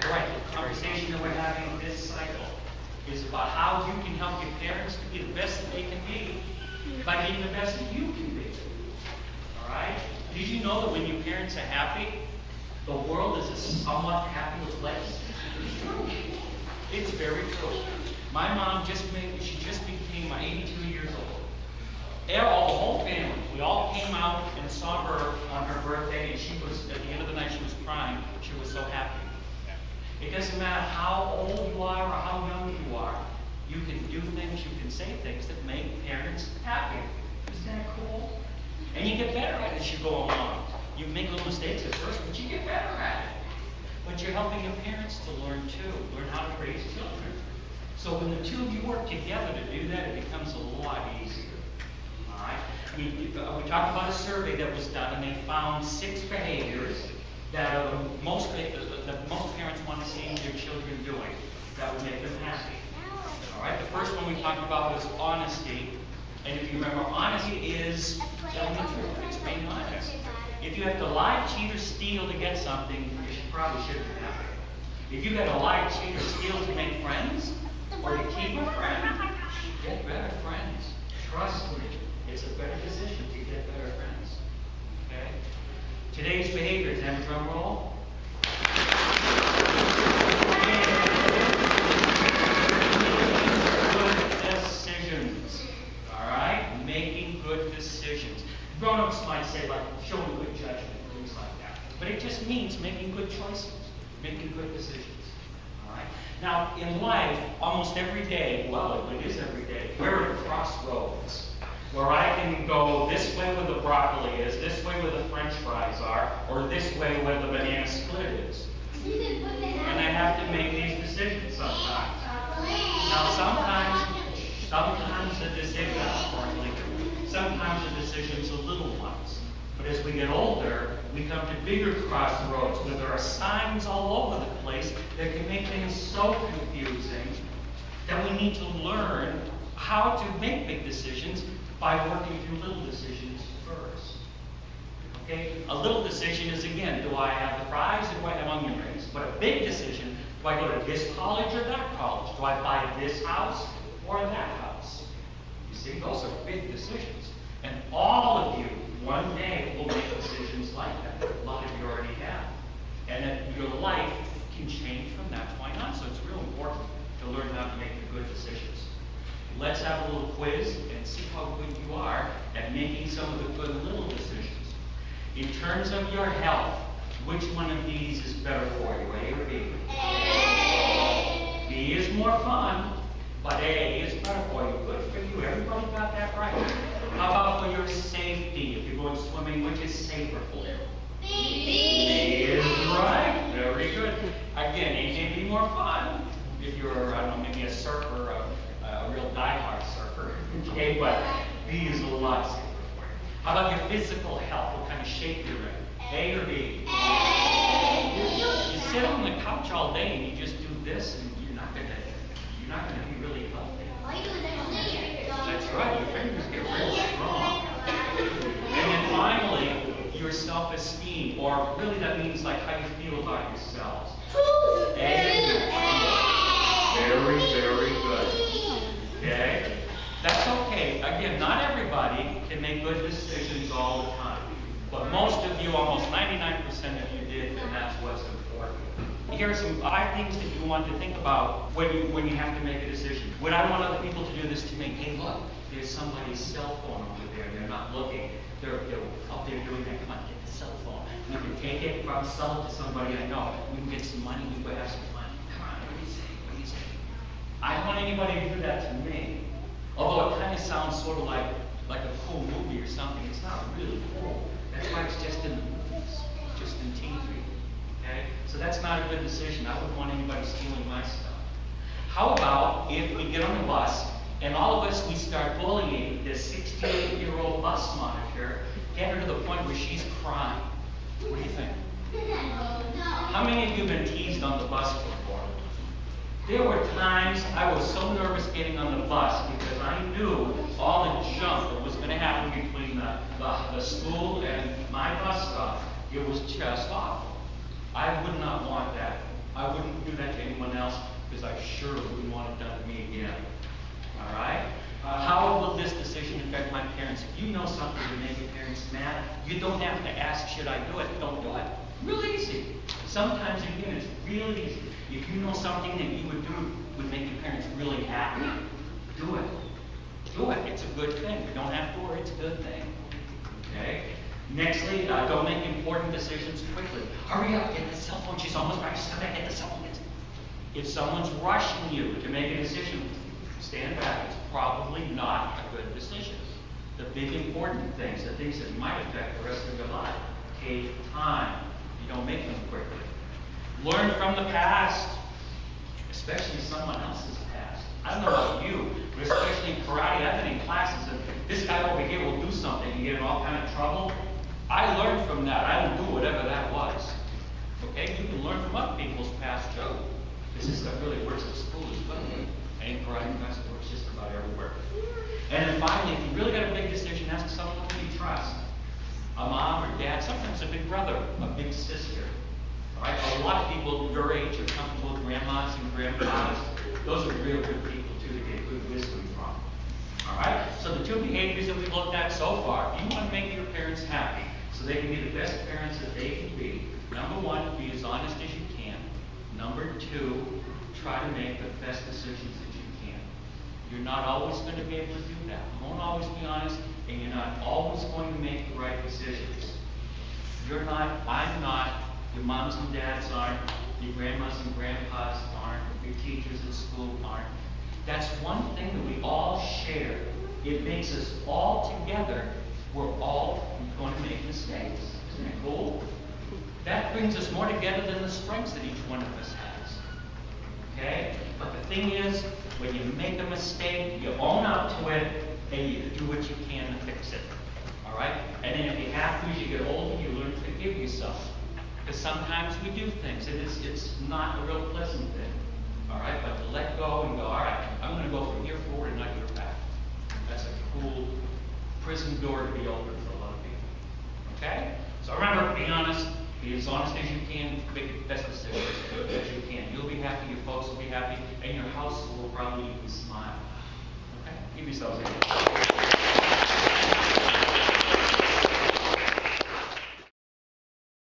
All right, the conversation that we're having this cycle is about how you can help your parents to be the best that they can be by being the best that you can be. All right? Did you know that when your parents are happy, the world is a somewhat happier place? It's true. It's very true. My mom she just became 82 years old. The whole family, we all came out and saw her on her birthday, and she was, at the end of the night, she was crying. She was so happy. It doesn't matter how old you are or how young you are. You can do things, you can say things that make parents happy. Isn't that cool? And you get better at it as you go along. You make little mistakes at first, but you get better at it. But you're helping your parents to learn too, learn how to raise children. So when the two of you work together to do that, it becomes a lot easier. All right? We talked about a survey that was done, and they found 6 behaviors that most parents want to see their children doing that would make them happy. All right? The first one we talked about was honesty. And if you remember, honesty is telling the truth. It's being honest. If you have to lie, cheat, or steal to get something, you probably shouldn't be happy. If you got to lie, cheat, or steal to make friends, or to keep a friend, get better friends. Trust me, it's a better decision to get better friends. Okay? Today's behaviors, have a drum roll. Good decisions. Alright? Making good decisions. Grown-ups might say, like, showing good judgment, things like that. But it just means making good choices, making good decisions. Alright? Now, in life, almost every day, well, it is every day, we're at crossroads where I can go this way where the broccoli is, this way where the French fries are, or this way where the banana split is. And I have to make these decisions sometimes. Now, sometimes the decisions the decisions are little ones. But as we get older, we come to bigger crossroads where there are signs all over the place that can make things so confusing that we need to learn how to make big decisions by working through little decisions first. Okay? A little decision is, again, do I have the fries or do I have onion rings? But a big decision, do I go to this college or that college? Do I buy this house or that house? You see, those are big decisions. And all of you, one day, will make decisions like that. A lot of you already have. And that your life can change from that point on. So it's real important to learn how to make the good decisions. Let's have a little quiz and see how good you are at making some of the good little decisions. In terms of your health, which one of these is better for you, A or B? A. B is more fun, but A is better for you. Good for you. Everybody got that right. How about for your safety? If you're going swimming, which is safer for you? B. B is right. Very good. Again, A may be more fun if you're, I don't know, maybe a surfer, a real diehard surfer. Okay, but B is a lot safer for you. How about your physical health? What kind of shape you're in? A or B? A. You sit on the couch all day and you just do this, and you're not gonna be really healthy. That's right. Your fingers get real strong. And then finally, your self-esteem, or really that means like how you feel about yourselves. A. Very, very good. Okay? That's okay. Again, not everybody can make good decisions all the time. But most of you, almost 99% of you did, and that's what's important. Here are some 5 things that you want to think about when you have to make a decision. Would I want other people to do this to me? Hey, look, there's somebody's cell phone over there. They're not looking. They're up there doing that. Come on, get the cell phone. We can take it, probably sell it to somebody I know. We can get some money. We can have some money. Come on, what do you say? What do you say? I don't want anybody to do that to me. Although it kind of sounds sort of like a cool movie or something. It's not really cool. That's why it's just in the movies, just in TV. Okay? So that's not a good decision. I wouldn't want anybody stealing my stuff. How about if we get on the bus and all of us, we start bullying this 68-year-old bus monitor, get her to the point where she's crying? What do you think? How many of you have been teased on the bus before? There were times I was so nervous getting on the bus because I knew all the junk that was going to happen between the school and my bus stop. It was just awful. I would not want that. I wouldn't sometimes, again, it's really easy. If you know something that you would do would make your parents really happy, do it. Do it. It's a good thing. You don't have to worry. It's a good thing. Okay? Nextly, don't make important decisions quickly. Hurry up, get the cell phone. She's almost ready. Just come back, get the cell phone. If someone's rushing you to make a decision, stand back. It's probably not a good decision. The big important things, the things that might affect the rest of your life, take time. You don't make them quickly. Learn from the past, especially someone else's past. I don't know about you, but especially in karate, I've been in classes and this guy over here will do something and get in all kind of trouble. I learned from that. I don't do whatever that was. Okay? You can learn from other people's past too. This stuff really works at school as well. Any karate class works just about everywhere. And then finally, if you really got a big decision, ask someone who you trust. A mom or dad, sometimes a big brother, a big sister. All right? A lot of people your age are comfortable with grandmas and grandpas. Those are real good people too to get good wisdom from. All right? So the two behaviors that we've looked at so far, you want to make your parents happy so they can be the best parents that they can be. Number one, be as honest as you can. Number two, try to make the best decisions that you can. You're not always going to be able to do that. You won't always be honest, and you're not always going to make the right decisions. You're not, I'm not, your moms and dads aren't, your grandmas and grandpas aren't, your teachers at school aren't. That's one thing that we all share. It makes us all together. We're all going to make mistakes. Isn't that cool? That brings us more together than the strengths that each one of us has. Okay? But the thing is, when you make a mistake, you own up to it, and you do what you can to fix it. All right? And then if you have to, as you get older, you learn to forgive yourself. Because sometimes we do things, and it's not a real pleasant thing. All right? But to let go and go, all right, I'm going to go from here forward and not go back. That's a cool prison door to be open for a lot of people. Okay? So remember, be honest. Be as honest as you can, make the best decisions that you can. You'll be happy, your folks will be happy, and your house will probably even smile. Okay? Give yourselves a hand.